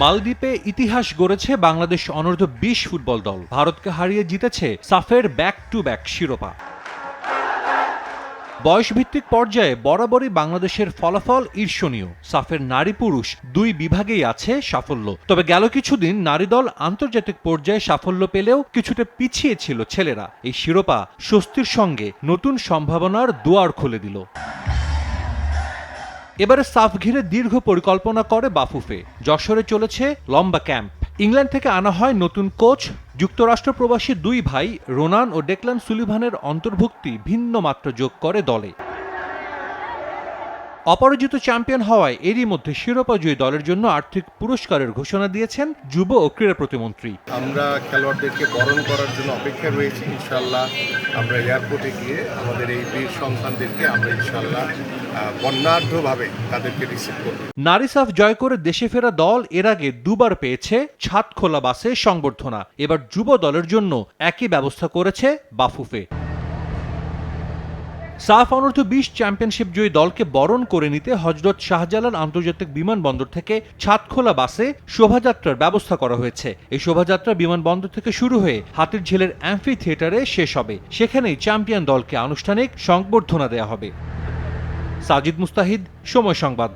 মালদ্বীপে ইতিহাস গড়েছে বাংলাদেশ অনূর্ধ্ব ২০ ফুটবল দল। ভারতকে হারিয়ে জিতেছে সাফের ব্যাক টু ব্যাক শিরোপা। বয়সভিত্তিক পর্যায়ে বরাবরই বাংলাদেশের ফলাফল ঈর্ষণীয়। সাফের নারী পুরুষ দুই বিভাগেই আছে সাফল্য। তবে গেল কিছুদিন নারী দল আন্তর্জাতিক পর্যায়ে সাফল্য পেলেও কিছুটা পিছিয়ে ছিল ছেলেরা। এই শিরোপা স্বস্তির সঙ্গে নতুন সম্ভাবনার দুয়ার খুলে দিল। এবারে সাফ ঘিরে দীর্ঘ পরিকল্পনা করে বাফুফে। যশোরে চলেছে লম্বা ক্যাম্প। ইংল্যান্ড থেকে আনা হয় নতুন কোচ। যুক্তরাষ্ট্র প্রবাসী দুই ভাই রোনান ও ডেকলান সুলিভানের অন্তর্ভুক্তি ভিন্ন মাত্রা যোগ করে দলে। অপরাজিত চ্যাম্পিয়ন হওয়ায় এরই মধ্যে শিরোপাজয়ী দলের জন্য আর্থিক পুরস্কারের ঘোষণা দিয়েছেন যুব ও ক্রীড়া প্রতিমন্ত্রী। আমরা খেলোয়াড়দেরকে বরণ করার জন্য অপেক্ষা রয়েছি। ইনশাল্লাহ আমরা এয়ারপোর্টে গিয়ে আমাদের এই বীর সন্তানদেরকে আমরা ইনশাল্লাহ বর্ণাঢ্যভাবে তাদেরকে রিসিভ করব। নারী সাফ জয় করে দেশে ফেরা দল এর আগে দুবার পেয়েছে ছাদ খোলা বাসে সংবর্ধনা। এবার যুব দলের জন্য একই ব্যবস্থা করেছে বাফুফে। সাফ অনূর্ধ্ব ২০ চ্যাম্পিয়নশিপ জয়ী দলকে বরণ করে নিতে হযরত শাহজালাল আন্তর্জাতিক বিমানবন্দর থেকে ছাদখোলা বাসে শোভাযাত্রার ব্যবস্থা করা হয়েছে। এই শোভাযাত্রা বিমানবন্দর থেকে শুরু হয়ে হাতিরঝিলের অ্যাম্ফি থিয়েটারে শেষ হবে। সেখানেই চ্যাম্পিয়ন দলকে আনুষ্ঠানিক সংবর্ধনা দেয়া হবে। সাজিদ মুস্তাহিদ, সময় সংবাদ।